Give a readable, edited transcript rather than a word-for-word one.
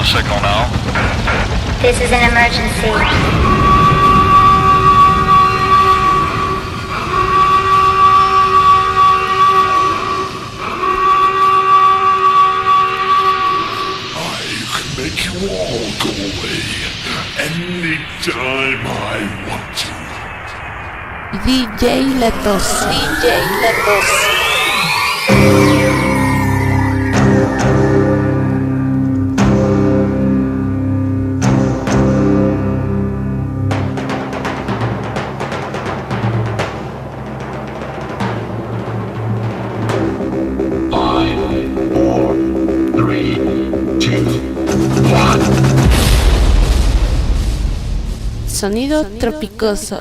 signal now. This is an emergency. Make you all go away anytime I want to. DJ Letos. DJ Letos. Sonido tropicoso.